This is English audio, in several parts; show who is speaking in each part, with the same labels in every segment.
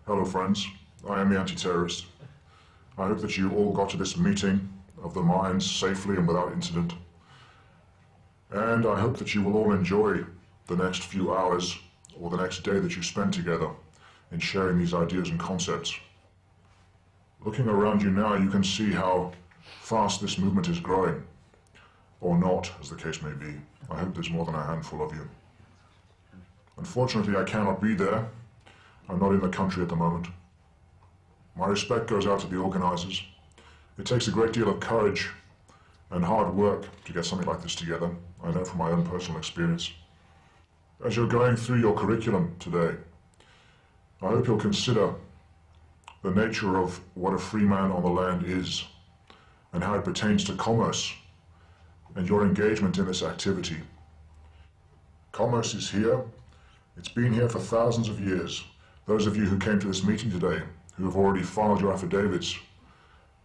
Speaker 1: Hello friends, I am the anti-terrorist. I hope that you all got to this meeting of the minds safely and without incident. And I hope that you will all enjoy the next few hours or the next day that you spend together in sharing these ideas and concepts. Looking around you now, you can see how fast this movement is growing, or not, as the case may be. I hope there's more than a handful of you. Unfortunately, I cannot be there. I'm not in the country at the moment. My respect goes out to the organizers. It takes a great deal of courage and hard work to get something like this together. I know from my own personal experience. As you're going through your curriculum today, I hope you'll consider the nature of what a free man on the land is and how it pertains to commerce and your engagement in this activity. Commerce is here. It's been here for thousands of years. Those of you who came to this meeting today, who have already filed your affidavits,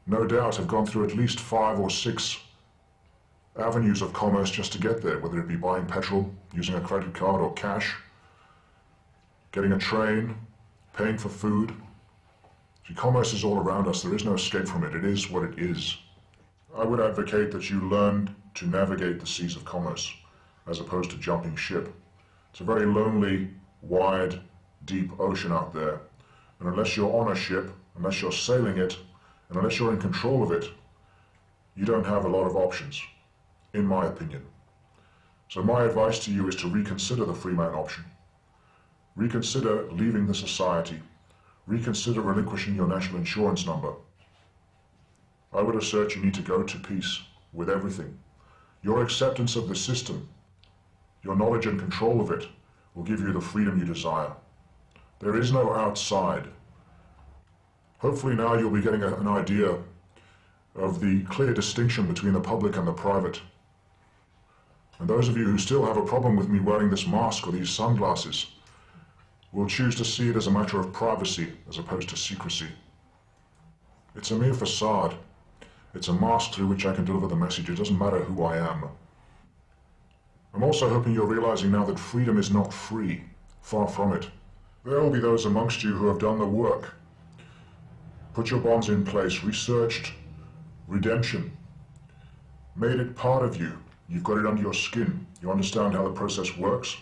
Speaker 1: no doubt have gone through at least 5 or 6 avenues of commerce just to get there, whether it be buying petrol, using a credit card or cash, getting a train, paying for food. See, commerce is all around us. There is no escape from it. It is what it is. I would advocate that you learn to navigate the seas of commerce as opposed to jumping ship. It's a very lonely, wide, deep ocean out there, and unless you're on a ship, unless you're sailing it, and unless you're in control of it, you don't have a lot of options, in my opinion. So my advice to you is to reconsider the free man option. Reconsider leaving the society. Reconsider relinquishing your national insurance number. I would assert you need to go to peace with everything. Your acceptance of the system, your knowledge and control of it, will give you the freedom you desire. There is no outside. Hopefully now you'll be getting an idea of the clear distinction between the public and the private. And those of you who still have a problem with me wearing this mask or these sunglasses will choose to see it as a matter of privacy as opposed to secrecy. It's a mere facade. It's a mask through which I can deliver the message. It doesn't matter who I am. I'm also hoping you're realizing now that freedom is not free. Far from it. There will be those amongst you who have done the work, put your bonds in place, researched redemption, made it part of you. You've got it under your skin. You understand how the process works.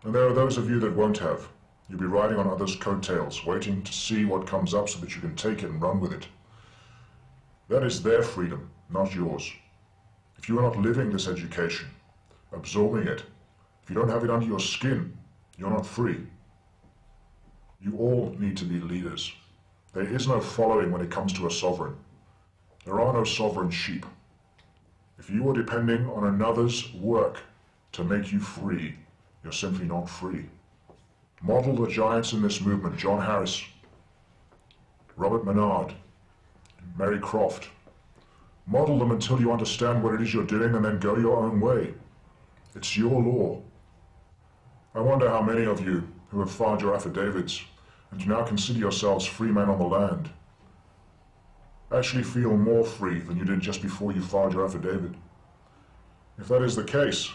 Speaker 1: And there are those of you that won't have. You'll be riding on others' coattails, waiting to see what comes up so that you can take it and run with it. That is their freedom, not yours. If you are not living this education, absorbing it, if you don't have it under your skin, you're not free. You all need to be leaders. There is no following when it comes to a sovereign. There are no sovereign sheep. If you are depending on another's work to make you free, you're simply not free. Model the giants in this movement: John Harris, Robert Menard, Mary Croft. Model them until you understand what it is you're doing and then go your own way. It's your law. I wonder how many of you who have filed your affidavits and do now consider yourselves free men on the land actually feel more free than you did just before you filed your affidavit. If that is the case,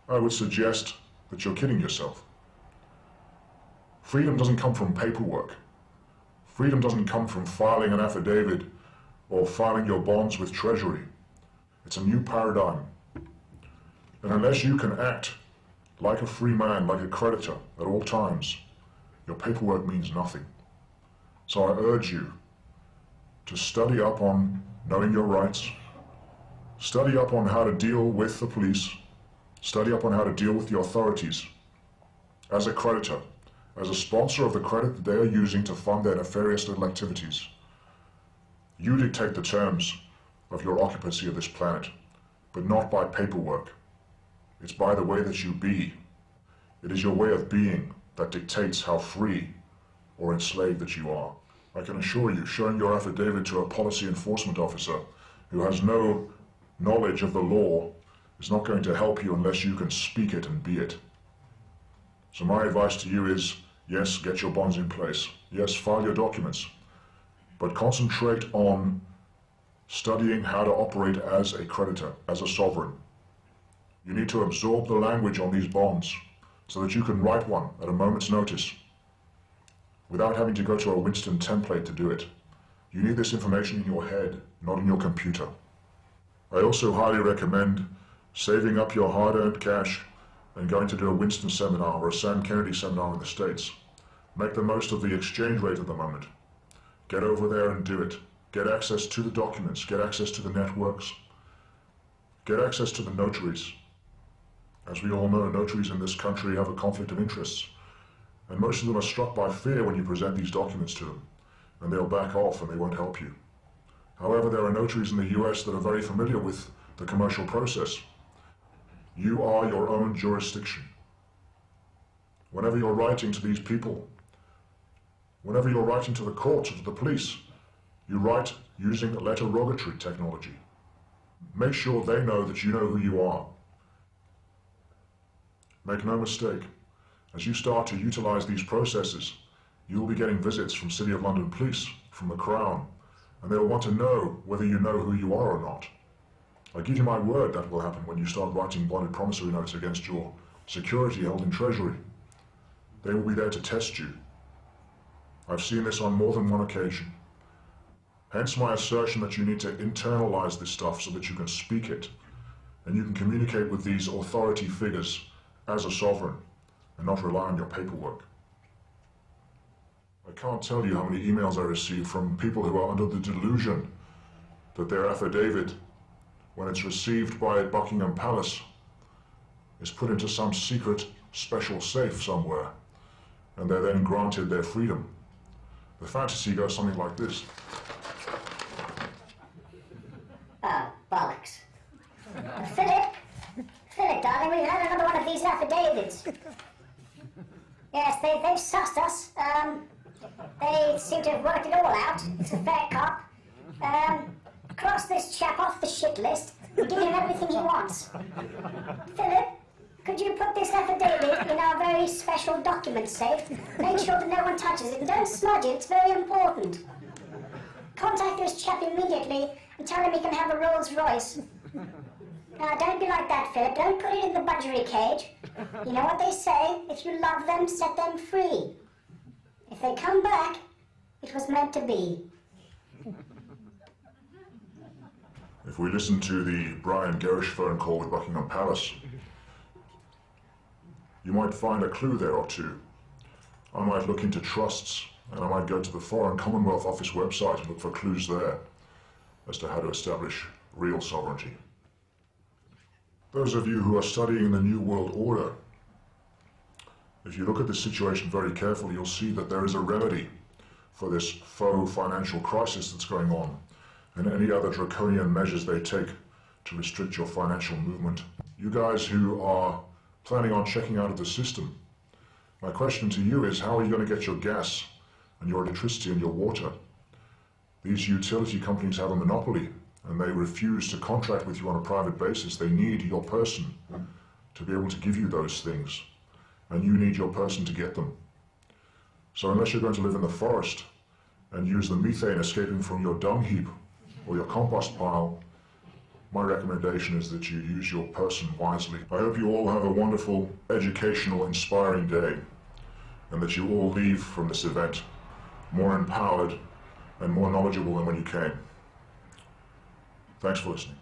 Speaker 1: I would suggest that you're kidding yourself. Freedom doesn't come from paperwork. Freedom doesn't come from filing an affidavit or filing your bonds with Treasury. It's a new paradigm. And unless you can act like a free man, like a creditor at all times, your paperwork means nothing. So I urge you to study up on knowing your rights, study up on how to deal with the police, study up on how to deal with the authorities as a creditor, as a sponsor of the credit that they are using to fund their nefarious little activities. You dictate the terms of your occupancy of this planet, but not by paperwork. It's by the way that you be. It is your way of being that dictates how free or enslaved that you are. I can assure you, showing your affidavit to a policy enforcement officer who has no knowledge of the law is not going to help you unless you can speak it and be it. So my advice to you is, yes, get your bonds in place. Yes, file your documents. But concentrate on studying how to operate as a creditor, as a sovereign. You need to absorb the language on these bonds so that you can write one at a moment's notice without having to go to a Winston template to do it. You need this information in your head, not in your computer. I also highly recommend saving up your hard-earned cash and going to do a Winston seminar or a Sam Kennedy seminar in the States. Make the most of the exchange rate at the moment. Get over there and do it. Get access to the documents, get access to the networks, get access to the notaries. As we all know, notaries in this country have a conflict of interests, and most of them are struck by fear when you present these documents to them, and they'll back off and they won't help you. However, there are notaries in the US that are very familiar with the commercial process. You are your own jurisdiction. Whenever you're writing to these people, whenever you're writing to the courts or to the police, you write using letter-rogatory technology. Make sure they know that you know who you are. Make no mistake, as you start to utilize these processes, you will be getting visits from City of London Police, from the Crown, and they will want to know whether you know who you are or not. I give you my word that will happen when you start writing bonded promissory notes against your security held in Treasury. They will be there to test you. I've seen this on more than one occasion. Hence my assertion that you need to internalize this stuff so that you can speak it, and you can communicate with these authority figures as a sovereign, and not rely on your paperwork. I can't tell you how many emails I receive from people who are under the delusion that their affidavit, when it's received by Buckingham Palace, is put into some secret special safe somewhere, and they're then granted their freedom. The fantasy goes something like this.
Speaker 2: Oh, bollocks. Philip, darling, we've had another one of these affidavits. Yes, they've sussed us. They seem to have worked it all out. It's a fair cop. Cross this chap off the shit list and give him everything he wants. Philip, could you put this affidavit in our very special document safe? Make sure that no one touches it, and don't smudge it, it's very important. Contact this chap immediately and tell him he can have a Rolls Royce. Now, don't be like that, Philip. Don't put it in the budgery cage. You know what they say? If you love them, set them free. If they come back, it was meant to be.
Speaker 1: If we listen to the Brian Gerrish phone call with Buckingham Palace, you might find a clue there or two. I might look into trusts, and I might go to the Foreign Commonwealth Office website and look for clues there as to how to establish real sovereignty. Those of you who are studying the New World Order, if you look at this situation very carefully, you'll see that there is a remedy for this faux financial crisis that's going on, and any other draconian measures they take to restrict your financial movement. You guys who are planning on checking out of the system, my question to you is, how are you going to get your gas and your electricity and your water? These utility companies have a monopoly, and they refuse to contract with you on a private basis. They need your person to be able to give you those things, and you need your person to get them. So unless you're going to live in the forest and use the methane escaping from your dung heap or your compost pile, my recommendation is that you use your person wisely. I hope you all have a wonderful, educational, inspiring day, and that you all leave from this event more empowered and more knowledgeable than when you came. Thanks for listening.